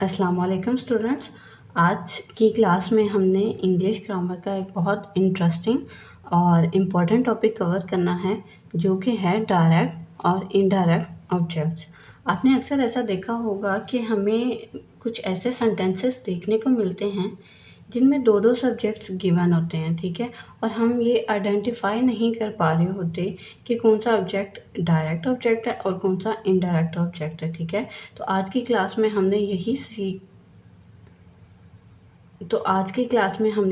अस्सलाम वालेकुम स्टूडेंट्स। आज की क्लास में हमने इंग्लिश ग्रामर का एक बहुत इंटरेस्टिंग और इम्पोर्टेंट टॉपिक कवर करना है, जो कि है डायरेक्ट और इनडायरेक्ट ऑब्जेक्ट्स। आपने अक्सर ऐसा देखा होगा कि हमें कुछ ऐसे सेंटेंसेस देखने को मिलते हैं जिनमें दो दो सब्जेक्ट्स गिवन होते हैं, ठीक है। और हम ये आइडेंटिफाई नहीं कर पा रहे होते कि कौन सा ऑब्जेक्ट डायरेक्ट ऑब्जेक्ट है और कौन सा इनडायरेक्ट ऑब्जेक्ट है, ठीक है। तो आज की क्लास में हमने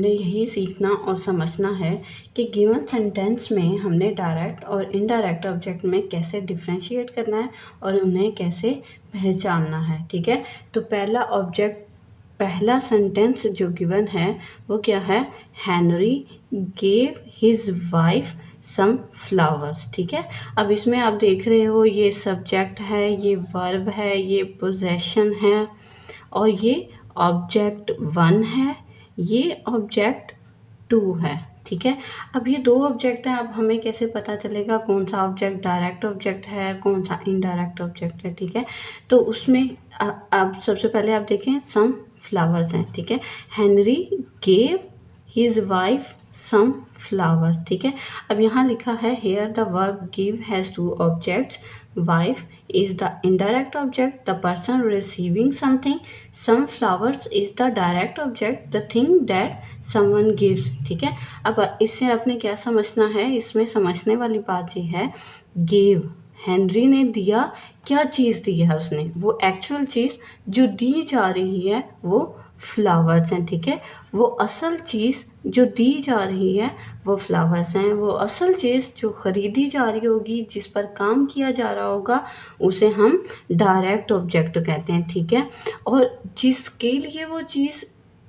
यही सीखना और समझना है कि गिवन सेंटेंस में हमने डायरेक्ट और इनडायरेक्ट ऑब्जेक्ट में कैसे डिफरेंशिएट करना है और उन्हें कैसे पहचानना है, ठीक है। तो पहला सेंटेंस जो गिवन है वो क्या है? Henry gave his wife some flowers, ठीक है। अब इसमें आप देख रहे हो ये सब्जेक्ट है, ये वर्ब है, ये पोजेशन है और ये ऑब्जेक्ट 1 है, ये ऑब्जेक्ट 2 है, ठीक है। अब ये दो ऑब्जेक्ट हैं, अब हमें कैसे पता चलेगा कौन सा ऑब्जेक्ट डायरेक्ट ऑब्जेक्ट है, कौन सा इनडायरेक्ट ऑब्जेक्ट है, ठीक है। तो उसमें अब सबसे पहले आप देखें सम फ्लावर्स हैं, ठीक है। Henry gave his wife some flowers, ठीक है। अब यहाँ लिखा है here the verb give has two objects, wife is the indirect object, the person receiving something, some flowers is the direct object, the thing that someone gives, ठीक है। अब इससे आपने क्या समझना है? इसमें समझने वाली बात ये है, गिव हेनरी ने दिया, क्या चीज़ दी है उसने? वो एक्चुअल चीज़ जो दी जा रही है वो फ्लावर्स हैं, ठीक है। वो असल चीज़ जो दी जा रही है वो फ्लावर्स हैं। वो असल चीज़ जो ख़रीदी जा रही होगी, जिस पर काम किया जा रहा होगा, उसे हम डायरेक्ट ऑब्जेक्ट कहते हैं, ठीक है। और जिसके लिए वो चीज़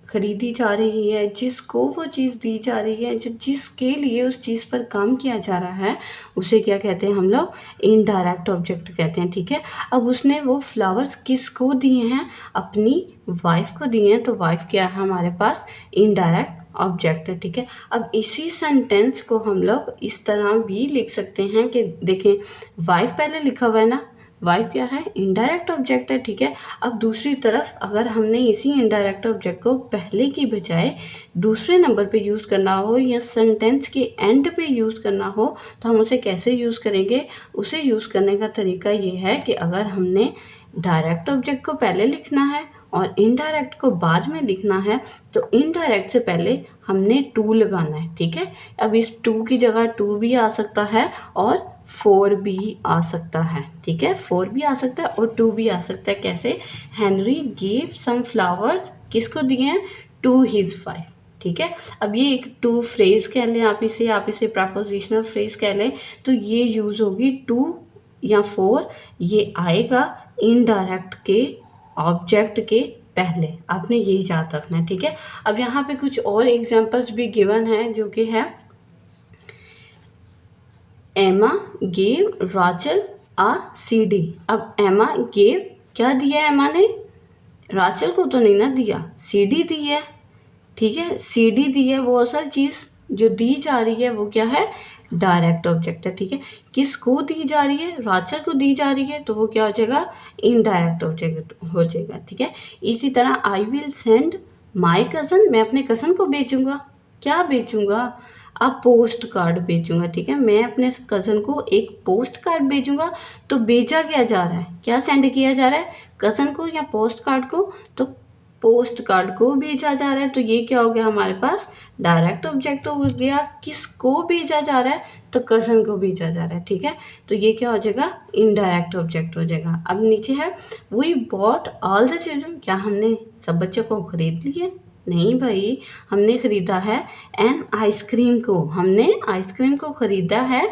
खरीदी जा रही है, जिसको वो चीज़ दी जा रही है, जिसके लिए उस चीज़ पर काम किया जा रहा है, उसे क्या कहते हैं हम लोग? इनडायरेक्ट ऑब्जेक्ट कहते हैं, ठीक है। अब उसने वो फ्लावर्स किसको दिए हैं? अपनी वाइफ को दिए हैं, तो वाइफ क्या है हमारे पास? इनडायरेक्ट ऑब्जेक्ट है, ठीक है। अब इसी सेंटेंस को हम लोग इस तरह भी लिख सकते हैं कि देखें, वाइफ पहले लिखा हुआ है ना, वाइफ क्या है? इनडायरेक्ट ऑब्जेक्ट है, ठीक है। अब दूसरी तरफ अगर हमने इसी इनडायरेक्ट ऑब्जेक्ट को पहले की बजाय दूसरे नंबर पे यूज़ करना हो या सेंटेंस के एंड पे यूज़ करना हो, तो हम उसे कैसे यूज़ करेंगे? उसे यूज़ करने का तरीका ये है कि अगर हमने डायरेक्ट ऑब्जेक्ट को पहले लिखना है और इनडायरेक्ट को बाद में लिखना है, तो इनडायरेक्ट से पहले हमने टू लगाना है, ठीक है। अब इस टू की जगह टू भी आ सकता है और 4 भी आ सकता है, ठीक है। 4 भी आ सकता है और 2 भी आ सकता है। कैसे? हेनरी गिव सम फ्लावर्स, किसको दिए हैं? टू हिज वाइफ, ठीक है। अब ये एक टू फ्रेज कह लें, आप इसे प्रपोजिशनल फ्रेज कह लें, तो ये यूज़ होगी 2 या 4, ये आएगा इनडायरेक्ट के ऑब्जेक्ट के पहले। आपने यही याद रखना है, ठीक है। अब यहाँ पे कुछ और एग्जांपल्स भी गिवन हैं, जो कि है एमा गेव राचल आ CD। अब एमा गेव, क्या दिया है एमा ने? राचल को तो नहीं ना दिया, CD दी है, ठीक है। CD दी है, वो असल चीज़ जो दी जा रही है वो क्या है? डायरेक्ट ऑब्जेक्ट है, ठीक है। किसको दी जा रही है? राचल को दी जा रही है, तो वो क्या हो जाएगा? इनडायरेक्ट ऑब्जेक्ट हो जाएगा, ठीक है। इसी तरह I will send my cousin, मैं अपने कज़न को भेजूंगा, क्या भेजूंगा? अब पोस्ट कार्ड भेजूंगा, ठीक है। मैं अपने कज़न को एक पोस्ट कार्ड भेजूंगा, तो भेजा क्या जा रहा है? क्या सेंड किया जा रहा है? कज़न को या पोस्ट कार्ड को? तो पोस्ट कार्ड को भेजा जा रहा है, तो ये क्या हो गया हमारे पास? डायरेक्ट ऑब्जेक्ट हो गया। किसको भेजा जा रहा है? तो कज़न को भेजा जा रहा है, ठीक है। तो ये क्या हो जाएगा? इनडायरेक्ट ऑब्जेक्ट हो जाएगा। अब नीचे है we bought all the children, क्या हमने सब बच्चों को खरीद लिया? नहीं भाई, हमने खरीदा है एन आइसक्रीम को, हमने आइसक्रीम को खरीदा है,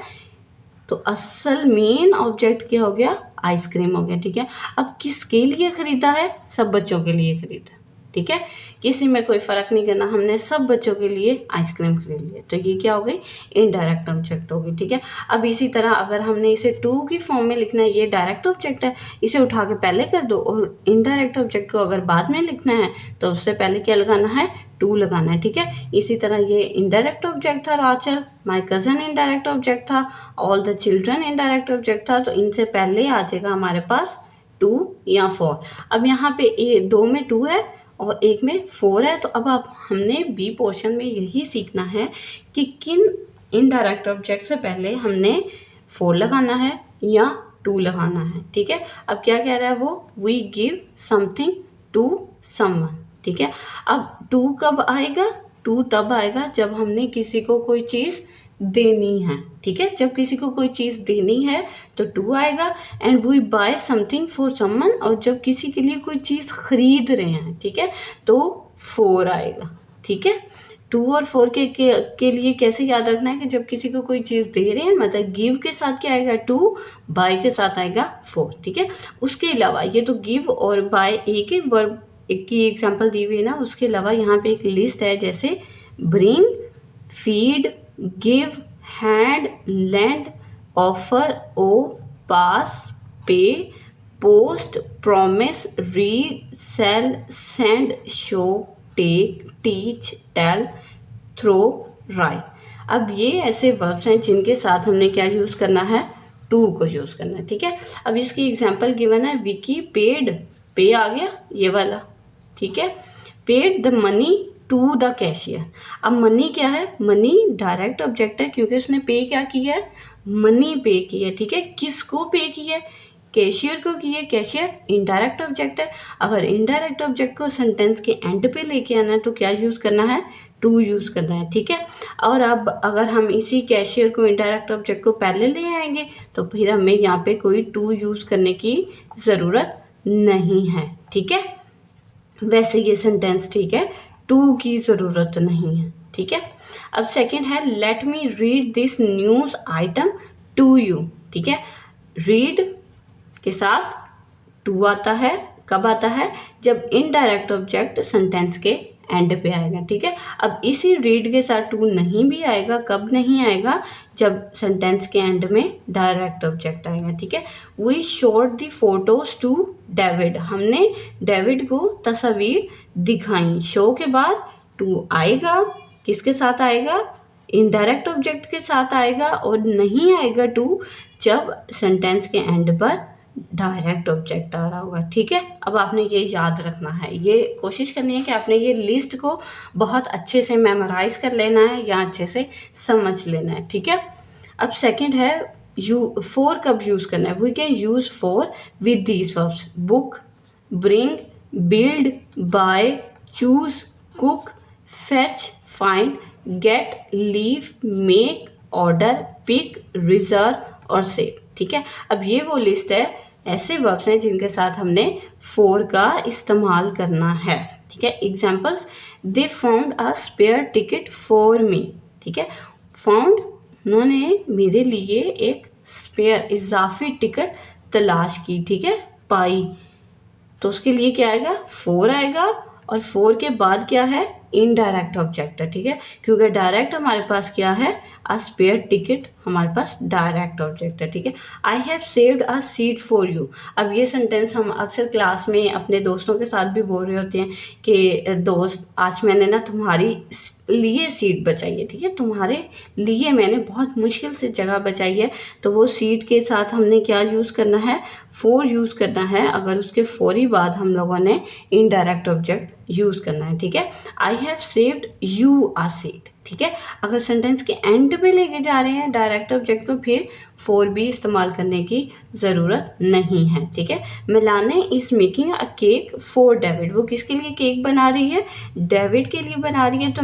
तो असल मेन ऑब्जेक्ट क्या हो गया? आइसक्रीम हो गया, ठीक है। अब किसके लिए खरीदा है? सब बच्चों के लिए खरीदा, ठीक है। किसी में कोई फ़र्क नहीं करना, हमने सब बच्चों के लिए आइसक्रीम खरीद लिया, तो ये क्या हो गई? इनडायरेक्ट ऑब्जेक्ट होगी, ठीक है। अब इसी तरह अगर हमने इसे टू की फॉर्म में लिखना है, ये डायरेक्ट ऑब्जेक्ट है, इसे उठा के पहले कर दो, और इनडायरेक्ट ऑब्जेक्ट को अगर बाद में लिखना है तो उससे पहले क्या लगाना है? टू लगाना है, ठीक है। इसी तरह ये इनडायरेक्ट ऑब्जेक्ट था राचल, माई कज़न इनडायरेक्ट ऑब्जेक्ट था, all the children indirect object था, तो इनसे पहले आ जाएगा हमारे पास 2 या 4। अब यहाँ पे 2 में 2 है और 1 में 4 है, तो अब आप हमने बी पोर्शन में यही सीखना है कि किन इनडायरेक्ट ऑब्जेक्ट से पहले हमने 4 लगाना है या 2 लगाना है। ठीक है, अब क्या कह रहा है वो, we give something to someone. ठीक है, अब 2 कब आएगा, 2 तब आएगा जब हमने किसी को कोई चीज़ देनी है। ठीक है, जब किसी को कोई चीज़ देनी है तो 2 आएगा। And we buy something for someone, और जब किसी के लिए कोई चीज़ खरीद रहे हैं, ठीक है, तो 4 आएगा। ठीक है, 2 और 4 के लिए कैसे याद रखना है कि जब किसी को कोई चीज़ दे रहे हैं, मतलब गिव के साथ क्या आएगा 2, बाय के साथ आएगा 4। ठीक है, उसके अलावा ये तो गिव और बाय एक ही वर्ब एक की एग्जांपल दी हुई है ना, उसके अलावा यहाँ पे एक लिस्ट है, जैसे bring, feed, give, hand, lend, offer, owe, pass, pay, post, promise, read, sell, send, show, take, teach, tell, throw, write. अब ये ऐसे वर्ब्स हैं जिनके साथ हमने क्या यूज़ करना है, टू को यूज़ करना है। ठीक है, अब इसकी एग्जांपल गिवन है, विकी पेड, पे आ गया ये वाला। ठीक है, paid the money to the cashier. अब मनी क्या है, मनी डायरेक्ट ऑब्जेक्ट है क्योंकि उसने पे क्या किया है, मनी पे की है। ठीक है, किसको पे किया है, कैशियर को की है। कैशियर इनडायरेक्ट ऑब्जेक्ट है। अगर इनडायरेक्ट ऑब्जेक्ट को सेंटेंस के एंड पे लेके आना है तो क्या यूज़ करना है, टू यूज़ करना है। ठीक है, और अब अगर हम इसी कैशियर को इनडायरेक्ट ऑब्जेक्ट को पहले ले आएंगे तो फिर हमें यहाँ पे कोई टू यूज़ करने की ज़रूरत नहीं है। ठीक है, वैसे ये सेंटेंस ठीक है, टू की ज़रूरत नहीं है। ठीक है, अब सेकंड है, let me read this news item to you. ठीक है, रीड के साथ टू आता है, कब आता है, जब इनडायरेक्ट ऑब्जेक्ट सेंटेंस के एंड पे आएगा। ठीक है, अब इसी रीड के साथ टू नहीं भी आएगा, कब नहीं आएगा, जब सेंटेंस के एंड में डायरेक्ट ऑब्जेक्ट आएगा। ठीक है, we showed the photos to David, हमने डेविड को तस्वीर दिखाई। शो के बाद टू आएगा, किसके साथ आएगा, इनडायरेक्ट ऑब्जेक्ट के साथ आएगा, और नहीं आएगा टू जब सेंटेंस के एंड पर डायरेक्ट ऑब्जेक्ट आ रहा होगा। ठीक है, अब आपने ये याद रखना है, ये कोशिश करनी है कि आपने ये लिस्ट को बहुत अच्छे से मेमोराइज कर लेना है या अच्छे से समझ लेना है। ठीक है, अब सेकंड है, फोर कब यूज़ करना है, we can use for with these verbs, book, bring, build, buy, choose, cook, fetch, find, get, leave, make, order, pick, reserve और सेव। ठीक है, अब ये वो लिस्ट है ऐसे वर्ब्स हैं जिनके साथ हमने फोर का इस्तेमाल करना है। ठीक है, examples, they found a spare ticket for me. ठीक है, फाउंड, उन्होंने मेरे लिए एक स्पेयर इजाफी टिकट तलाश की। ठीक है, पाई, तो उसके लिए क्या आएगा, फोर आएगा, और फोर के बाद क्या है, इनडायरेक्ट ऑब्जेक्ट है। ठीक है, क्योंकि डायरेक्ट हमारे पास क्या है, अ स्पेयर टिकट हमारे पास डायरेक्ट ऑब्जेक्ट है। ठीक है, I have saved a seat for you. अब ये सेंटेंस हम अक्सर क्लास में अपने दोस्तों के साथ भी बोल रहे होते हैं कि दोस्त आज मैंने ना तुम्हारी लिए सीट बचाई है। ठीक है, तुम्हारे लिए मैंने बहुत मुश्किल से जगह बचाई है, तो वो सीट के साथ हमने क्या यूज़ करना है, फोर यूज़ करना है। अगर उसके फौरी बाद हम लोगों ने इनडायरेक्ट ऑब्जेक्ट यूज़ करना है। ठीक है, I have saved you a seat. ठीक है, अगर सेंटेंस के एंड पे लेके जा रहे हैं डायरेक्ट ऑब्जेक्ट को, फिर फोर भी इस्तेमाल करने की ज़रूरत नहीं है। ठीक है, मिलाने is making a cake for David, वो किसके लिए केक बना रही है, डेविड के लिए बना रही है। तो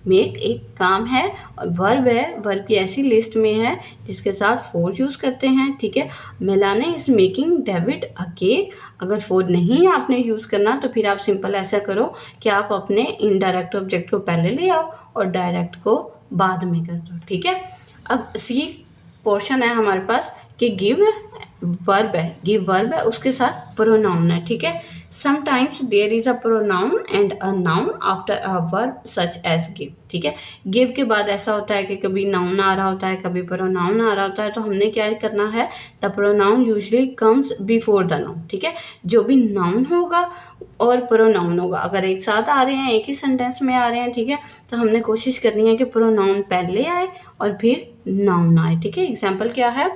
मेक एक काम है, वर्ब है, वर्ब की ऐसी लिस्ट में है जिसके साथ फोर यूज़ करते हैं। ठीक है, मिलाने is making David a cake, अगर फोर नहीं आपने यूज़ करना तो फिर आप सिंपल ऐसा करो कि आप अपने इनडायरेक्ट ऑब्जेक्ट को पहले ले आओ और डायरेक्ट को बाद में कर दो। ठीक है, अब सी पोर्शन है हमारे पास कि गिव वर्ब है, गिव वर्ब है, उसके साथ प्रोनाउन है। ठीक है, sometimes there is a pronoun and a noun after a verb such as give. ठीक है, गिव के बाद ऐसा होता है कि कभी नाउन आ रहा होता है, कभी प्रोनाउन आ रहा होता है, तो हमने क्या करना है, the pronoun usually comes before the noun. ठीक है, जो भी नाउन होगा और प्रोनाउन होगा अगर एक साथ आ रहे हैं, एक ही सेंटेंस में आ रहे हैं, ठीक है, तो हमने कोशिश करनी है कि प्रोनाउन पहले आए और फिर नाउन आए। ठीक है, एग्जाम्पल क्या है,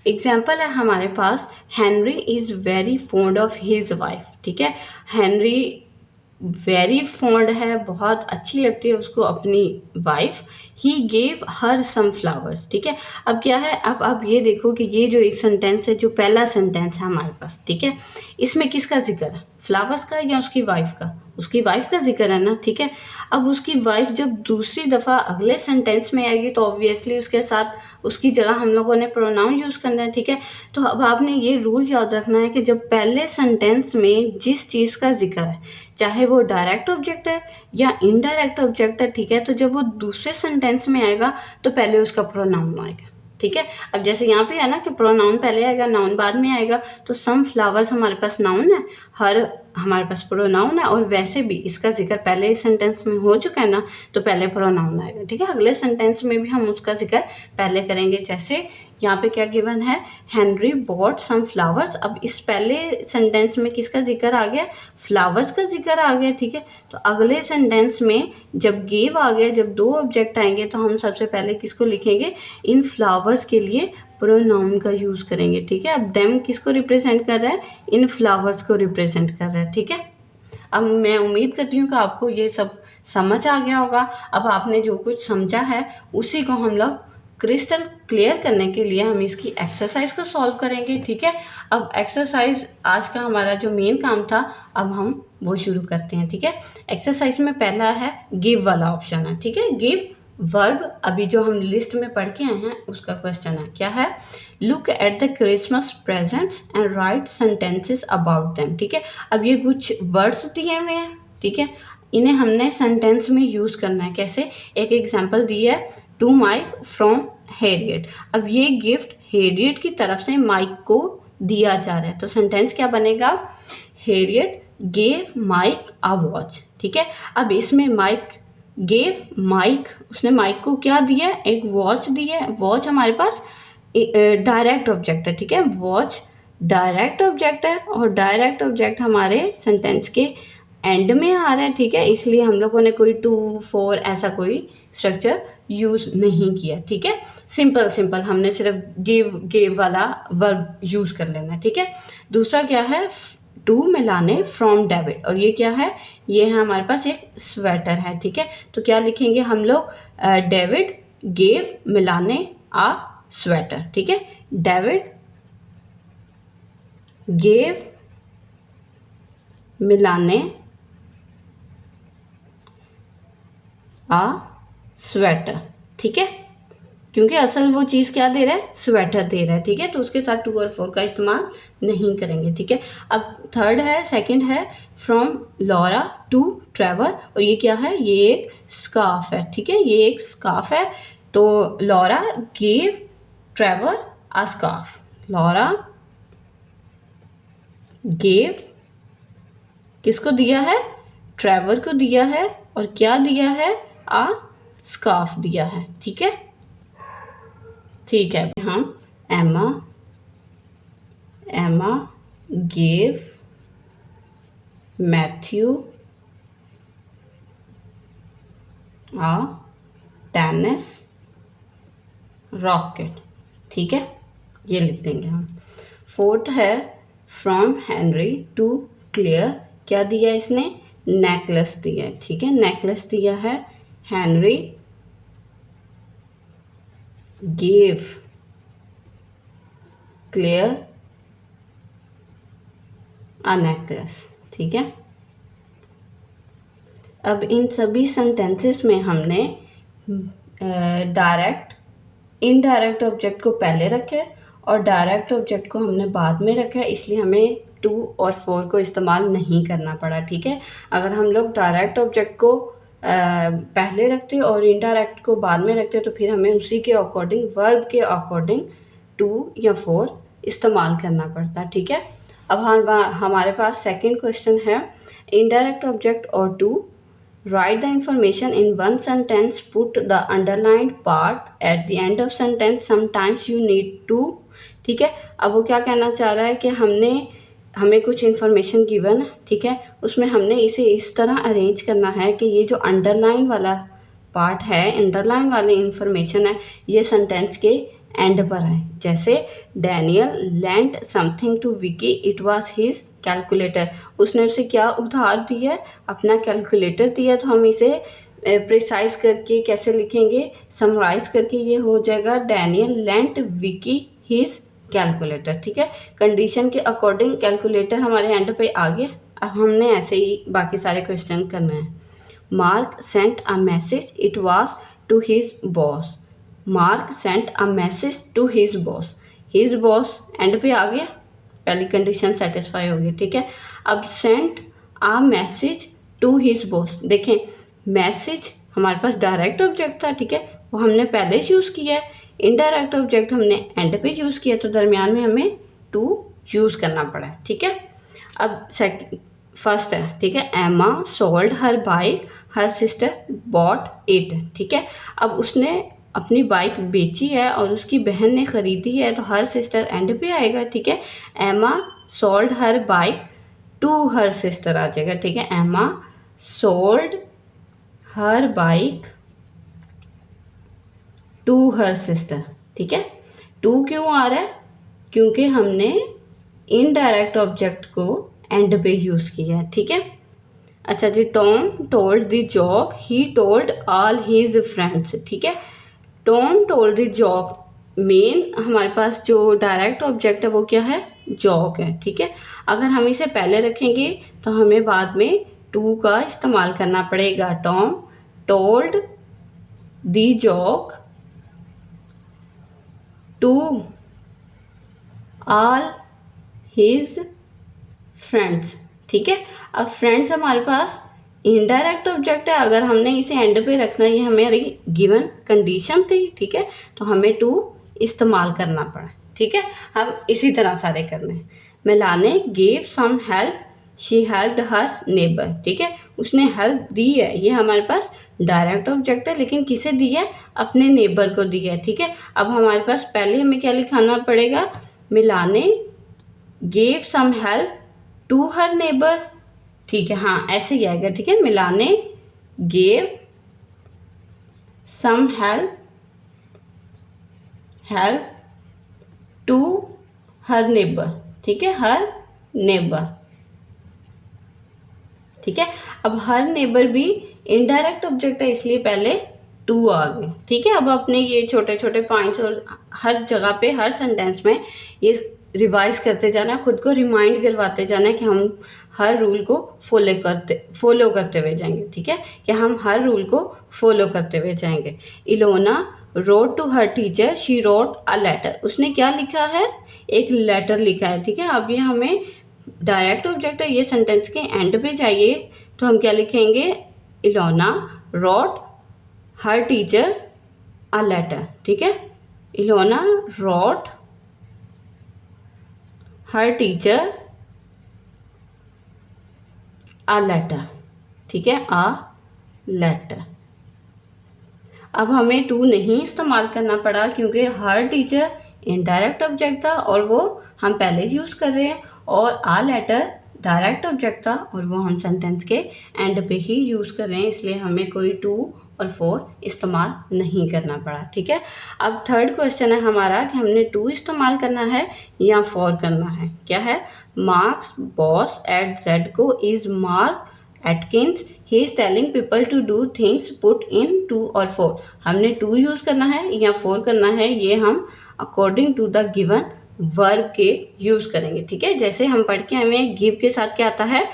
एग्जाम्पल है हमारे पास, Henry is very fond of his wife. ठीक है, हेनरी वेरी फॉन्ड है, बहुत अच्छी लगती है उसको अपनी wife. He gave her some flowers. ठीक है, अब क्या है, अब आप ये देखो कि ये जो एक सेंटेंस है, जो पहला सेंटेंस है हमारे पास, ठीक है, इसमें किसका जिक्र है, फ्लावर्स का या उसकी वाइफ का? उसकी वाइफ का जिक्र है ना। ठीक है, अब उसकी वाइफ जब दूसरी दफ़ा अगले सेंटेंस में आएगी तो ऑब्वियसली उसके साथ उसकी जगह हम लोगों ने प्रोनाउन यूज़ करना है। ठीक है, तो अब आपने ये रूल याद रखना है कि जब पहले सेंटेंस में जिस चीज़ का जिक्र है, चाहे वो डायरेक्ट ऑब्जेक्ट है या इनडायरेक्ट ऑब्जेक्ट है, ठीक है, तो जब वो दूसरे सेंटेंस में आएगा तो पहले उसका प्रोनाउन आएगा। ठीक है, अब जैसे यहाँ पे है ना कि प्रोनाउन पहले आएगा, नाउन बाद में आएगा, तो सम फ्लावर्स हमारे पास नाउन है, हर हमारे पास प्रोनाउन है, और वैसे भी इसका जिक्र पहले इस सेंटेंस में हो चुका है ना, तो पहले प्रोनाउन आएगा। ठीक है, अगले सेंटेंस में भी हम उसका जिक्र पहले करेंगे। जैसे यहाँ पे क्या गिवन है, हेनरी बॉट सम फ्लावर्स। अब इस पहले सेंटेंस में किसका जिक्र आ गया, फ्लावर्स का जिक्र आ गया। ठीक है, तो अगले सेंटेंस में जब गेव आ गया, जब दो ऑब्जेक्ट आएंगे, तो हम सबसे पहले किसको लिखेंगे, इन फ्लावर्स के लिए प्रोनाउन का यूज़ करेंगे। ठीक है, अब देम किसको रिप्रेजेंट कर रहा है, इन फ्लावर्स को रिप्रेजेंट कर रहा है। ठीक है, अब मैं उम्मीद करती हूँ कि आपको ये सब समझ आ गया होगा। अब आपने जो कुछ समझा है उसी को हम लोग क्रिस्टल क्लियर करने के लिए हम इसकी एक्सरसाइज को सॉल्व करेंगे। ठीक है, अब एक्सरसाइज आज का हमारा जो मेन काम था, अब हम वो शुरू करते हैं। ठीक है, एक्सरसाइज में पहला है गिव वाला ऑप्शन है। ठीक है, गिव वर्ब, अभी जो हम लिस्ट में पढ़ के आए हैं उसका क्वेश्चन है, क्या है, look at the Christmas presents and right sentences about them. ठीक है, अब ये कुछ वर्ड्स दिए हुए हैं, ठीक है, इन्हें हमने सेंटेंस में यूज़ करना है। कैसे, एक एग्जांपल दी है, टू माइक फ्रॉम हैरियट। अब ये गिफ्ट हैरियट की तरफ से माइक को दिया जा रहा है, तो सेंटेंस क्या बनेगा, Harriet gave Mike a watch. ठीक है, अब इसमें माइक गेव माइक, उसने माइक को क्या दिया, एक वॉच दी है। वॉच हमारे पास डायरेक्ट ऑब्जेक्ट है। ठीक है, वॉच डायरेक्ट ऑब्जेक्ट है, और डायरेक्ट ऑब्जेक्ट हमारे सेंटेंस के एंड में आ रहा है। ठीक है, इसलिए हम लोगों ने कोई टू फोर ऐसा कोई स्ट्रक्चर यूज़ नहीं किया। ठीक है, सिंपल सिंपल हमने सिर्फ गेव वाला वर्ब यूज़ कर लेना है। ठीक है, दूसरा क्या है, टू मिलाने फ्रॉम डेविड, और ये क्या है, ये है हमारे पास एक स्वेटर है। ठीक है, तो क्या लिखेंगे हम लोग, डेविड गेव मिलाने आ स्वेटर। ठीक है, डेविड गेव मिलाने आ स्वेटर। ठीक है, क्योंकि असल वो चीज़ क्या दे रहा है, स्वेटर दे रहा है। ठीक है, तो उसके साथ टू और फोर का इस्तेमाल नहीं करेंगे। ठीक है, अब थर्ड है, सेकंड है, फ्रॉम लॉरा टू ट्रेवर, और ये क्या है, ये एक स्कार्फ है। ठीक है, ये एक स्कार्फ है, तो Laura gave Trevor a scarf, Laura gave किसको दिया है, ट्रेवर को दिया है, और क्या दिया है, आ स्कार्फ दिया है। ठीक है, ठीक है, हम एमा गेव मैथ्यू आ टेनिस रॉकेट। ठीक है, ये लिख देंगे हम। फोर्थ है, फ्रॉम हेनरी टू क्लियर, क्या दिया इसने, नेकलेस दिया है। ठीक है, नेकलेस दिया है, Henry gave clear a necklace. ठीक है, अब इन सभी सेंटेंसेस में हमने डायरेक्ट इनडायरेक्ट ऑब्जेक्ट को पहले रखा है और डायरेक्ट ऑब्जेक्ट को हमने बाद में रखा है, इसलिए हमें टू और फोर को इस्तेमाल नहीं करना पड़ा। ठीक है, अगर हम लोग डायरेक्ट ऑब्जेक्ट को पहले रखते और इनडायरेक्ट को बाद में रखते तो फिर हमें उसी के अकॉर्डिंग, वर्ब के अकॉर्डिंग टू या फोर इस्तेमाल करना पड़ता। ठीक है, अब हमारे पास सेकंड क्वेश्चन है, इनडायरेक्ट ऑब्जेक्ट और to, write the information in one sentence, put the underlined part at the end of sentence, sometimes you need to। ठीक है, अब वो क्या कहना चाह रहा है कि हमें कुछ इन्फॉर्मेशन गिवन है। ठीक है, उसमें हमने इसे इस तरह अरेंज करना है कि ये जो अंडरलाइन वाला पार्ट है, अंडरलाइन वाली इन्फॉर्मेशन है, ये सेंटेंस के एंड पर आए। जैसे Daniel lent something to Vicky, it was his calculator. उसने उसे क्या उधार दिया है? अपना कैलकुलेटर दिया। तो हम इसे प्रिसाइज करके कैसे लिखेंगे? समराइज करके ये हो जाएगा Daniel lent Vicky his calculator. ठीक है, कंडीशन के अकॉर्डिंग कैलकुलेटर हमारे एंड पे आ गया। अब हमने ऐसे ही बाकी सारे क्वेश्चन करना है। Mark sent a message, it was to his boss. Mark sent a message to his boss. His boss end पे आ गया, पहली कंडीशन सेटिस्फाई हो गई। ठीक है, अब sent a message to his boss. देखें, मैसेज हमारे पास डायरेक्ट ऑब्जेक्ट था, ठीक है, वो हमने पहले यूज़ किया है। इनडायरेक्ट ऑब्जेक्ट हमने एंड पे यूज़ किया, तो दरमियान में हमें टू यूज़ करना पड़ा है। ठीक है, अब फर्स्ट है, ठीक है, Emma sold her bike, her sister bought it. ठीक है, अब उसने अपनी बाइक बेची है और उसकी बहन ने ख़रीदी है, तो हर सिस्टर एंड पे आएगा। ठीक है, Emma sold her bike to her sister आ जाएगा। ठीक है, Emma sold her bike to her sister. ठीक है, टू क्यों आ रहा है? क्योंकि हमने इनडायरेक्ट ऑब्जेक्ट को एंड पे यूज़ किया है। ठीक है, अच्छा जी, Tom told the joke, he told all his friends. ठीक है, Tom told the joke, main हमारे पास जो डायरेक्ट ऑब्जेक्ट है वो क्या है? जॉक है। ठीक है, अगर हम इसे पहले रखेंगे तो हमें बाद में टू का इस्तेमाल करना पड़ेगा। Tom told the joke to all his friends. ठीक है, अब फ्रेंड्स हमारे पास इनडायरेक्ट ऑब्जेक्ट है, अगर हमने इसे एंड पे रखना, ये हमारी गिवन कंडीशन थी। ठीक है, तो हमें टू इस्तेमाल करना पड़ा। ठीक है, हम इसी तरह सारे करने हैं। Melanie gave some help, she helped her neighbour. ठीक है, उसने हेल्प दी है, ये हमारे पास डायरेक्ट ऑब्जेक्ट है, लेकिन किसे दी है? अपने नेबर को दी है। ठीक है, अब हमारे पास पहले हमें क्या लिखाना पड़ेगा? Melanie gave some help to her neighbour. ठीक है, हाँ ऐसे ही आएगा। ठीक है, Melanie gave some help to her neighbour. ठीक है, हर नेबर। ठीक है, अब हर नेबर भी इनडायरेक्ट ऑब्जेक्ट है, इसलिए पहले टू आ गए। ठीक है, अब अपने ये छोटे छोटे पॉइंट्स और हर जगह पे हर सेंटेंस में ये रिवाइज करते जाना है, खुद को रिमाइंड करवाते जाना है कि हम हर रूल को फॉलो करते हुए जाएंगे। ठीक है, कि हम हर रूल को फॉलो करते हुए जाएंगे। Ilona wrote to her teacher, she wrote a letter. उसने क्या लिखा है? एक लेटर लिखा है। ठीक है, अब ये हमें डायरेक्ट ऑब्जेक्ट है, ये सेंटेंस के एंड पे जाइए, तो हम क्या लिखेंगे? Ilona wrote her teacher a letter. ठीक है, Ilona wrote her teacher a letter. ठीक है, अ लेटर। अब हमें टू नहीं इस्तेमाल करना पड़ा, क्योंकि हर टीचर इनडायरेक्ट ऑब्जेक्ट था और वो हम पहले यूज़ कर रहे हैं, और आ लेटर डायरेक्ट ऑब्जेक्ट था और वो हम सेंटेंस के एंड पे ही यूज़ कर रहे हैं, इसलिए हमें कोई टू और फोर इस्तेमाल नहीं करना पड़ा। ठीक है, अब थर्ड क्वेश्चन है हमारा कि हमने टू इस्तेमाल करना है या फोर करना है। क्या है? Mark's boss at Z Co is Mark Atkins, he is telling people to do things put in to or for. हमने टू यूज़ करना है या फोर करना है, ये हम according to the given verb के यूज़ करेंगे। ठीक है, जैसे हम पढ़ के हमें गिव के साथ क्या आता है?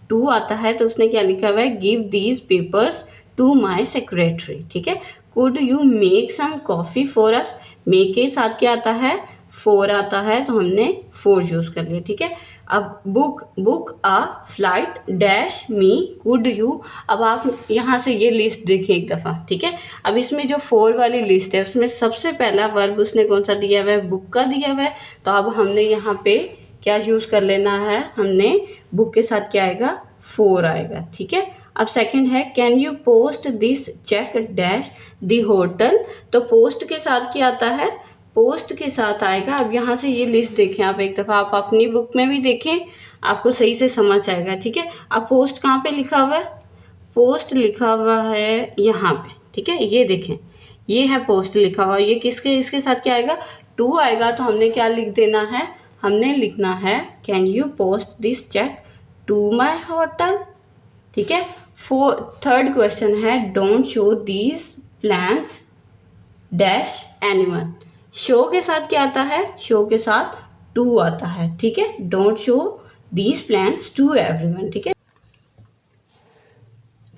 टू आता है, तो उसने क्या लिखा हुआ है? Give these papers to my secretary. ठीक है, could you make some coffee for us, make के साथ क्या आता है? फोर आता है, तो हमने फोर यूज़ कर लिया। ठीक है, अब book a flight dash me could you. अब आप यहाँ से ये लिस्ट देखिए एक दफ़ा। ठीक है, अब इसमें जो फोर वाली लिस्ट है उसमें सबसे पहला वर्ब उसने कौन सा दिया हुआ है? बुक का दिया हुआ है, तो अब हमने यहाँ पे क्या यूज़ कर लेना है? हमने बुक के साथ क्या आएगा? फोर आएगा। ठीक है, अब सेकंड है can you post this cheque dash the hotel. तो पोस्ट के साथ क्या आता है? पोस्ट के साथ आएगा। अब यहाँ से ये लिस्ट देखें आप एक दफ़ा, आप अपनी बुक में भी देखें, आपको सही से समझ आएगा। ठीक है, अब पोस्ट कहाँ पे लिखा हुआ है? पोस्ट लिखा हुआ है यहाँ पे। ठीक है, ये देखें, ये है पोस्ट लिखा हुआ, ये किसके इसके साथ क्या आएगा? टू आएगा तो हमने क्या लिख देना है, हमने लिखना है can you post this cheque to my hotel. ठीक है। थर्ड क्वेश्चन है don't show these plans dash anyone. Show के साथ क्या आता है, शो के साथ टू आता है। ठीक है, don't show these plans to everyone. ठीक है।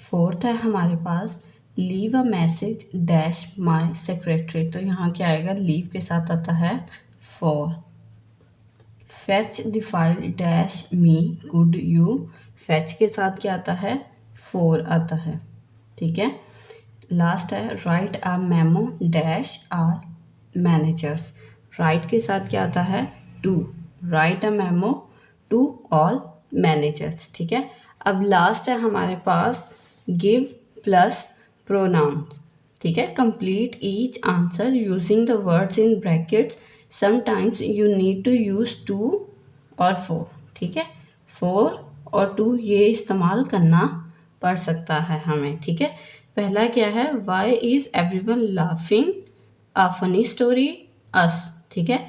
फोर्थ है हमारे पास leave a message dash my secretary. तो यहाँ क्या आएगा, लीव के साथ आता है for. Fetch the file dash me could you. Fetch के साथ क्या आता है, फॉर आता है। ठीक है। लास्ट है write a memo dash our managers. Write के साथ क्या आता है, to. Write a memo to all managers. ठीक है। अब लास्ट है हमारे पास गिव प्लस प्रोनाउन। ठीक है। Complete each answer using the words in brackets. Sometimes you need to use to or for. ठीक है, फोर और टू ये इस्तेमाल करना पड़ सकता है हमें। ठीक है। पहला क्या है, why is everyone laughing a funny story us. ठीक है,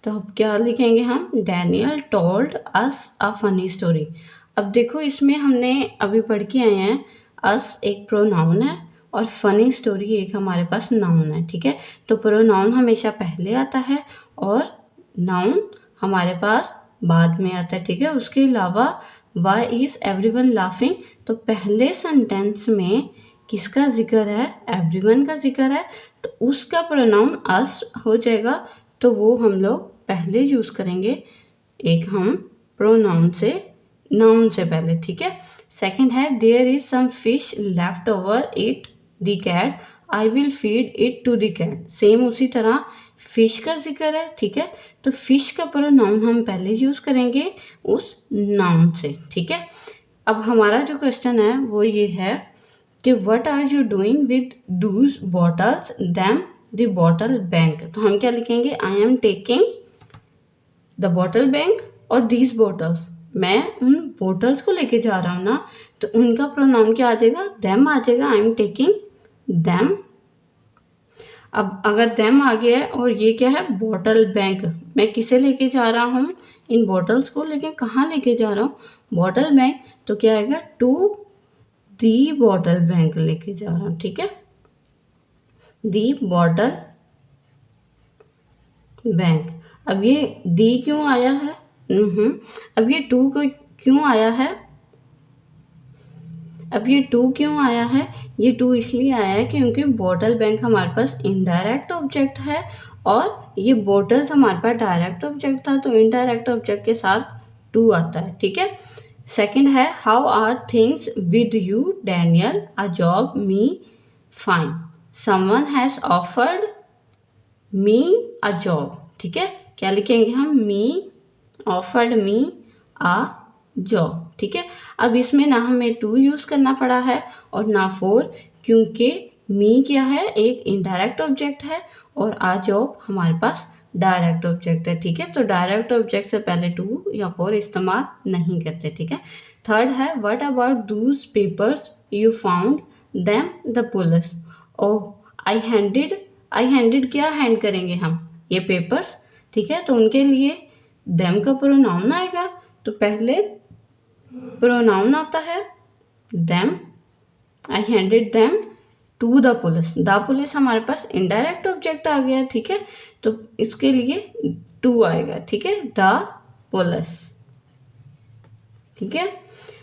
तो अब क्या लिखेंगे हम, Daniel told us a funny story. अब देखो इसमें हमने अभी पढ़ के आए हैं, अस एक प्रोनाउन है और फनी स्टोरी एक हमारे पास नाउन है। ठीक है, तो प्रोनाउन हमेशा पहले आता है और नाउन हमारे पास बाद में आता है। ठीक है, उसके अलावा वाई इज एवरीवन लाफिंग, तो पहले सेंटेंस में किसका जिक्र है, एवरीवन का जिक्र है, तो उसका प्रोनाउन अस हो जाएगा। तो वो हम लोग पहले यूज करेंगे, एक हम प्रोनाउन से नाउन से पहले। ठीक है। सेकंड है there is some fish left over it the cat I will feed it to the cat. Same उसी तरह फिश का जिक्र है। ठीक है, तो फिश का प्रोनाउन हम पहले यूज करेंगे उस नाउन से। ठीक है। अब हमारा जो क्वेश्चन है वो ये है कि what are you doing with those bottles them the bottle bank. तो हम क्या लिखेंगे, I am taking the bottle bank और दीज बॉटल्स, मैं उन बॉटल्स को लेके जा रहा हूँ ना, तो उनका प्रोनाउन क्या आ जाएगा, देम आ जाएगा। आई एम टेकिंग देम। अब अगर देम आ गया है और ये क्या है, बॉटल बैंक, मैं किसे लेके जा रहा हूँ, इन बॉटल्स को, लेकिन कहाँ लेके जा रहा हूँ, बॉटल बैंक, तो क्या आएगा, टू दी बॉटल बैंक लेके जा रहा हूँ। ठीक है, दी बॉटल बैंक। अब ये दी क्यों आया है, अब ये टू को क्यों आया है, अब ये टू क्यों आया है, ये टू इसलिए आया है क्योंकि बॉटल बैंक हमारे पास इनडायरेक्ट ऑब्जेक्ट है और ये बॉटल्स हमारे पास डायरेक्ट ऑब्जेक्ट था, तो इनडायरेक्ट ऑब्जेक्ट के साथ टू आता है। ठीक है। सेकंड है how are things with you Daniel a job me fine someone has offered me a job. ठीक है, क्या लिखेंगे हम, मी ऑफर्ड मी अ जॉब। ठीक है, अब इसमें ना हमें टू यूज करना पड़ा है और ना फोर, क्योंकि मी क्या है, एक इनडायरेक्ट ऑब्जेक्ट है और आ जॉब हमारे पास डायरेक्ट ऑब्जेक्ट है। ठीक है, तो डायरेक्ट ऑब्जेक्ट से पहले टू या फोर इस्तेमाल नहीं करते। ठीक है। थर्ड है what about Dooj papers you found them the police. Oh I handed क्या हैंड करेंगे हम, ये पेपर्स। ठीक है, तो उनके लिए देम का प्रोनाउन आएगा, तो पहले प्रोनाउन आता है them, I handed them to the police. The police हमारे पास इनडायरेक्ट ऑब्जेक्ट आ गया। ठीक है, तो इसके लिए टू आएगा। ठीक है, द पुलिस। ठीक है,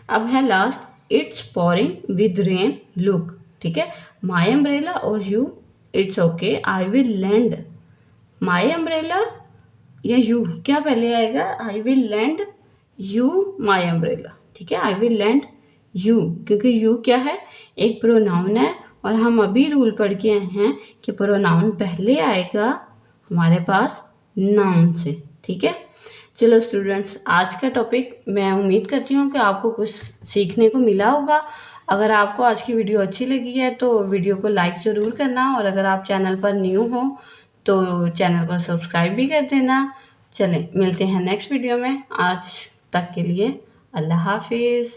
अब है last it's pouring with rain look. ठीक है, माई अम्ब्रेला और you, it's okay I will land. My umbrella या यू, क्या पहले आएगा, I will land you my umbrella. ठीक है, आई विल लैंड यू, क्योंकि यू क्या है, एक प्रोनाउन है और हम अभी रूल पढ़ के आए हैं कि प्रोनाउन पहले आएगा हमारे पास नाउन से। ठीक है, चलो स्टूडेंट्स, आज का टॉपिक मैं उम्मीद करती हूँ कि आपको कुछ सीखने को मिला होगा। अगर आपको आज की वीडियो अच्छी लगी है तो वीडियो को लाइक ज़रूर करना, और अगर आप चैनल पर न्यू हो तो चैनल को सब्सक्राइब भी कर देना। चलें, मिलते हैं नेक्स्ट वीडियो में। आज तक के लिए अल्लाह हाफिज़।